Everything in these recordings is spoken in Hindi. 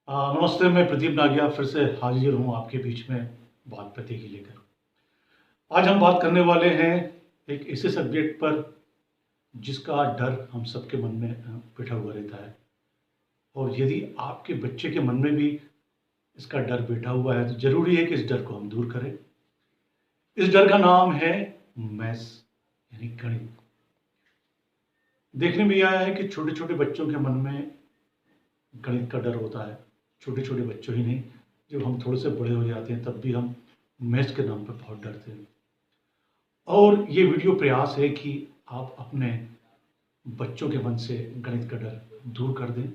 नमस्ते, मैं प्रदीप नागिया फिर से हाजिर हूँ आपके बीच में बात प्रतिकी लेकर। आज हम बात करने वाले हैं एक ऐसे सब्जेक्ट पर जिसका डर हम सबके मन में बैठा हुआ रहता है। और यदि आपके बच्चे के मन में भी इसका डर बैठा हुआ है तो ज़रूरी है कि इस डर को हम दूर करें। इस डर का नाम है मैथ्स यानी गणित। देखने में ये आया है कि छोटे छोटे बच्चों के मन में गणित का डर होता है। छोटे छोटे बच्चों ही नहीं, जब हम थोड़े से बड़े हो जाते हैं तब भी हम मैथ्स के नाम पर बहुत डरते हैं। और ये वीडियो प्रयास है कि आप अपने बच्चों के मन से गणित का डर दूर कर दें।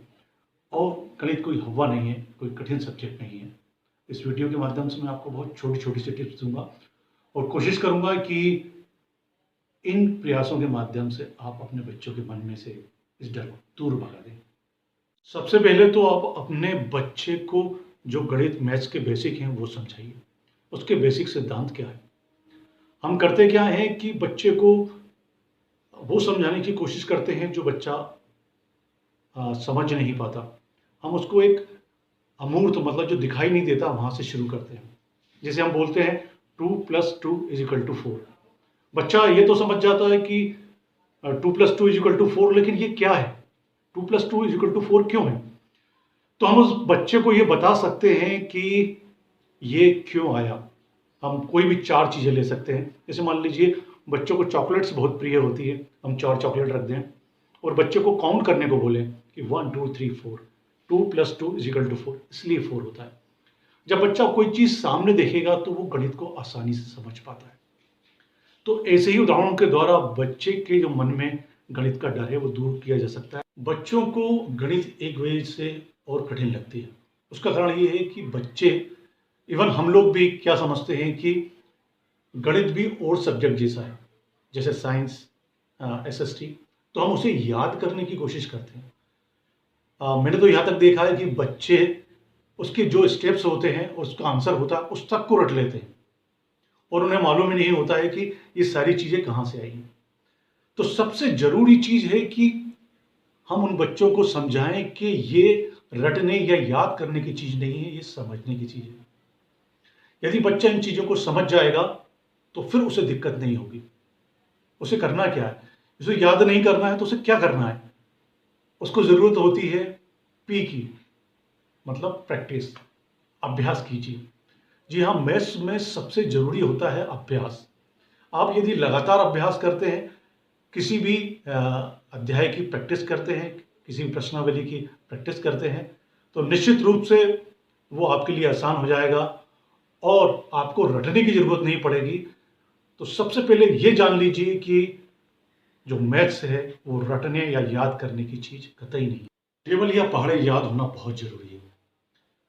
और गणित कोई हवा नहीं है, कोई कठिन सब्जेक्ट नहीं है। इस वीडियो के माध्यम से मैं आपको बहुत छोटी छोटी सी टिप्स दूंगा और कोशिश करूंगा कि इन प्रयासों के माध्यम से आप अपने बच्चों के मन में से इस डर को दूर भगा दें। सबसे पहले तो आप अपने बच्चे को जो गणित मैथ्स के बेसिक हैं वो समझाइए। उसके बेसिक सिद्धांत क्या है। हम करते क्या है कि बच्चे को वो समझाने की कोशिश करते हैं जो बच्चा समझ नहीं पाता। हम उसको एक अमूर्त मतलब जो दिखाई नहीं देता वहाँ से शुरू करते हैं। जैसे हम बोलते हैं 2+2 = 4। बच्चा ये तो समझ जाता है कि 2+2 = 4, लेकिन ये क्या है, 2+2 = 4 क्यों है। तो हम उस बच्चे को ये बता सकते हैं कि ये क्यों आया। हम कोई भी 4 चीज़ें ले सकते हैं। जैसे मान लीजिए बच्चों को चॉकलेट्स बहुत प्रिय होती है, हम 4 चॉकलेट रख दें और बच्चे को काउंट करने को बोलें कि 1 2 3 4, 2+2 = 4, इसलिए 4 होता है। जब बच्चा कोई चीज़ सामने देखेगा तो वो गणित को आसानी से समझ पाता है। तो ऐसे ही उदाहरणों के द्वारा बच्चे के जो मन में गणित का डर है वो दूर किया जा सकता है। बच्चों को गणित एक वजह से और कठिन लगती है। उसका कारण ये है कि बच्चे, इवन हम लोग भी क्या समझते हैं कि गणित भी और सब्जेक्ट जैसा है, जैसे साइंस, एसएसटी, तो हम उसे याद करने की कोशिश करते हैं। मैंने तो यहाँ तक देखा है कि बच्चे उसके जो स्टेप्स होते हैं उसका आंसर होता है उस तक को रट लेते हैं और उन्हें मालूम ही नहीं होता है कि ये सारी चीज़ें कहाँ से आई हैं। तो सबसे ज़रूरी चीज़ है कि हम उन बच्चों को समझाएं कि ये रटने या याद करने की चीज़ नहीं है, ये समझने की चीज़ है। यदि बच्चा इन चीज़ों को समझ जाएगा तो फिर उसे दिक्कत नहीं होगी। उसे करना क्या है, उसे याद नहीं करना है तो उसे क्या करना है, उसको ज़रूरत होती है पी की, मतलब प्रैक्टिस, अभ्यास कीजिए। जी हाँ, मैथ्स में सबसे ज़रूरी होता है अभ्यास। आप यदि लगातार अभ्यास करते हैं, किसी भी अध्याय की प्रैक्टिस करते हैं, किसी भी प्रश्नावली की प्रैक्टिस करते हैं, तो निश्चित रूप से वो आपके लिए आसान हो जाएगा और आपको रटने की ज़रूरत नहीं पड़ेगी। तो सबसे पहले ये जान लीजिए कि जो मैथ्स है वो रटने या याद करने की चीज़ कतई नहीं है। टेबल या पहाड़े याद होना बहुत ज़रूरी है।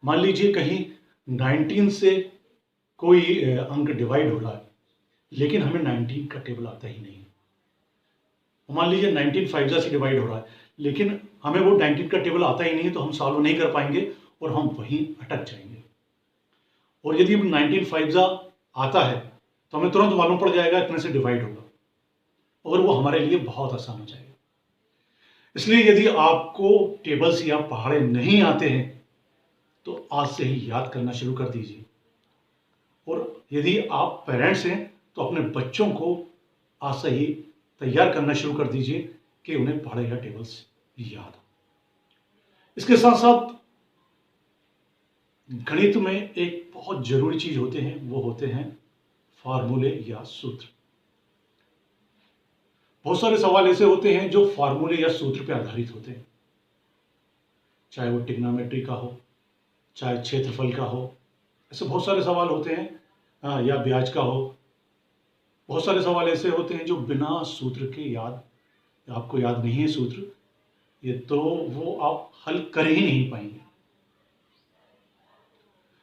मान लीजिए कहीं 19 से कोई अंक डिवाइड हो रहा है, लेकिन हमें 19 का टेबल आता ही नहीं है। मान लीजिए 19 5 से डिवाइड हो रहा है, लेकिन हमें वो 19 का टेबल आता ही नहीं है, तो हम सॉल्व नहीं कर पाएंगे और हम वहीं अटक जाएंगे। और यदि 19 5 आता है तो हमें तुरंत मालूम पड़ जाएगा इतने से डिवाइड होगा और वो हमारे लिए बहुत आसान हो जाएगा। इसलिए यदि आपको टेबल्स या पहाड़े नहीं आते हैं तो आज से ही याद करना शुरू कर दीजिए। और यदि आप पेरेंट्स हैं तो अपने बच्चों को आज से ही तैयार करना शुरू कर दीजिए कि उन्हें पहाड़े या टेबल्स याद हो। इसके साथ साथ गणित में एक बहुत जरूरी चीज होते हैं, वो होते हैं फार्मूले या सूत्र। बहुत सारे सवाल ऐसे होते हैं जो फार्मूले या सूत्र पर आधारित होते हैं, चाहे वो ट्रिग्नोमेट्री का हो, चाहे क्षेत्रफल का हो। ऐसे बहुत सारे सवाल होते हैं, या ब्याज का हो। बहुत सारे सवाल ऐसे होते हैं जो बिना सूत्र के आपको याद नहीं है सूत्र, ये तो वो आप हल कर ही नहीं पाएंगे।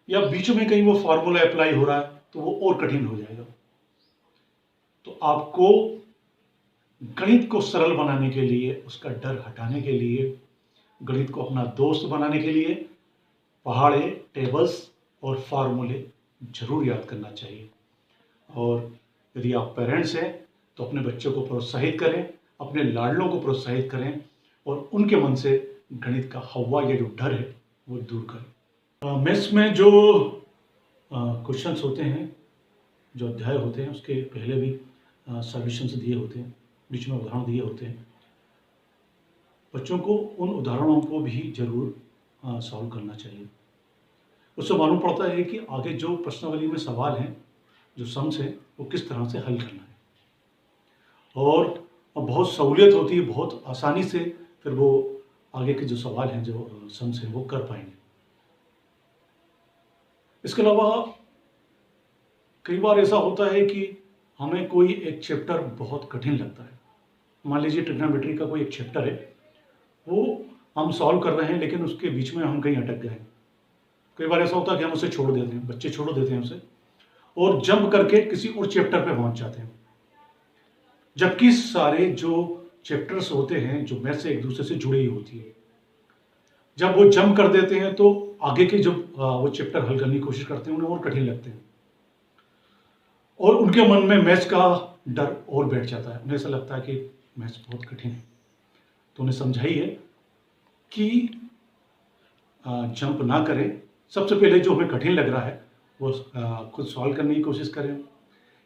या बीच में कहीं वो फार्मूला अप्लाई हो रहा है तो वो और कठिन हो जाएगा। तो आपको गणित को सरल बनाने के लिए, उसका डर हटाने के लिए, गणित को अपना दोस्त बनाने के लिए पहाड़े, टेबल्स और फार्मूले जरूर याद करना चाहिए। और यदि आप पेरेंट्स हैं तो अपने बच्चों को प्रोत्साहित करें, अपने लाडलों को प्रोत्साहित करें और उनके मन से गणित का हवा या जो डर है वो दूर करें। मैथ्स में जो क्वेश्चंस होते हैं, जो अध्याय होते हैं, उसके पहले भी सॉल्यूशंस दिए होते हैं, बीच में उदाहरण दिए होते हैं। बच्चों को उन उदाहरणों को भी जरूर सॉल्व करना चाहिए। उससे मालूम पड़ता है कि आगे जो प्रश्नावली में सवाल हैं, जो सम्स हैं, वो किस तरह से हल करना है। और बहुत सहूलियत होती है, बहुत आसानी से फिर वो आगे के जो सवाल हैं, जो सम्स हैं, वो कर पाएंगे। इसके अलावा कई बार ऐसा होता है कि हमें कोई एक चैप्टर बहुत कठिन लगता है। मान लीजिए ट्रिग्नोमेट्री का कोई एक चैप्टर है, वो हम सॉल्व कर रहे हैं, लेकिन उसके बीच में हम कहीं अटक गए। कई बार ऐसा होता है कि हम उसे छोड़ देते हैं, बच्चे छोड़ देते हैं उसे, और जंप करके किसी और चैप्टर पे पहुंच जाते हैं। जबकि सारे जो चैप्टर्स होते हैं, जो मैथ से एक दूसरे से जुड़ी हुई होती है, जब वो जंप कर देते हैं तो आगे के जो वो चैप्टर हल करने की कोशिश करते हैं, उन्हें और कठिन लगते हैं, और उनके मन में मैथ्स का डर और बैठ जाता है। उन्हें ऐसा लगता है कि मैथ्स बहुत कठिन है। तो उन्हें समझाइए कि जंप ना करें। सबसे पहले जो हमें कठिन लग रहा है वो खुद सॉल्व करने की कोशिश करें।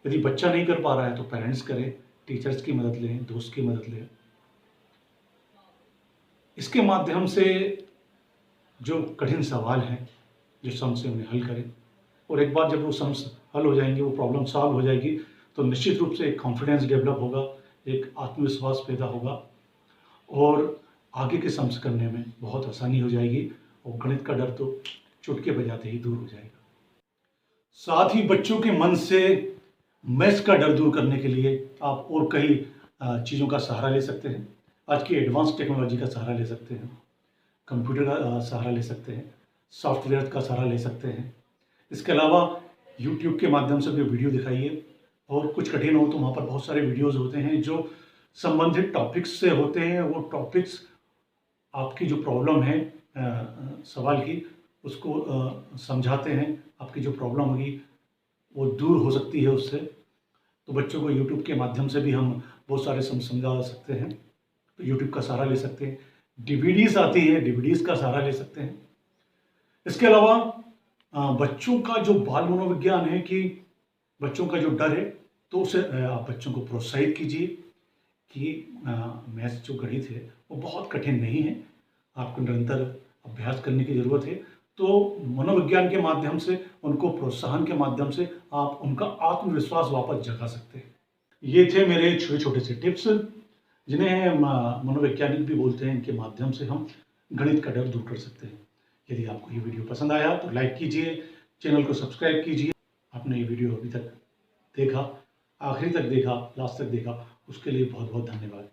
यदि बच्चा नहीं कर पा रहा है तो पेरेंट्स करें, टीचर्स की मदद लें, दोस्त की मदद लें। इसके माध्यम से जो कठिन सवाल हैं, जो सम्स से उन्हें हल करें, और एक बार जब वो सम्स हल हो जाएंगे, वो प्रॉब्लम सॉल्व हो जाएगी, तो निश्चित रूप से एक कॉन्फिडेंस डेवलप होगा, एक आत्मविश्वास पैदा होगा, और आगे के सम्स करने में बहुत आसानी हो जाएगी, और गणित का डर तो चुटकी बजाते ही दूर हो जाएगा। साथ ही बच्चों के मन से मैथ्स का डर दूर करने के लिए आप और कई चीज़ों का सहारा ले सकते हैं। आज की एडवांस टेक्नोलॉजी का सहारा ले सकते हैं, कंप्यूटर का सहारा ले सकते हैं, सॉफ्टवेयर का सहारा ले सकते हैं। इसके अलावा यूट्यूब के माध्यम से भी वीडियो दिखाइए, और कुछ कठिन हो तो वहाँ पर बहुत सारे वीडियोज़ होते हैं जो संबंधित टॉपिक्स से होते हैं। वो टॉपिक्स आपकी जो प्रॉब्लम है सवाल की, उसको समझाते हैं। आपकी जो प्रॉब्लम होगी वो दूर हो सकती है उससे। तो बच्चों को यूट्यूब के माध्यम से भी हम बहुत सारे समझा सकते हैं, तो यूट्यूब का सहारा ले सकते हैं। डीवीडीज आती है, डीवीडीज का सहारा ले सकते हैं। इसके अलावा बच्चों का जो बाल मनोविज्ञान है, कि बच्चों का जो डर है, तो उसे आप बच्चों को प्रोत्साहित कीजिए कि मैथ्स जो गणित है वो बहुत कठिन नहीं है, आपको निरंतर अभ्यास करने की ज़रूरत है। तो मनोविज्ञान के माध्यम से, उनको प्रोत्साहन के माध्यम से आप उनका आत्मविश्वास वापस जगा सकते हैं। ये थे मेरे छोटे छोटे से टिप्स, जिन्हें मनोवैज्ञानिक भी बोलते हैं। इनके माध्यम से हम गणित का डर दूर कर सकते हैं। यदि आपको ये वीडियो पसंद आया तो लाइक कीजिए, चैनल को सब्सक्राइब कीजिए। आपने ये वीडियो अभी तक देखा, आखिरी तक देखा, लास्ट तक देखा, उसके लिए बहुत बहुत धन्यवाद।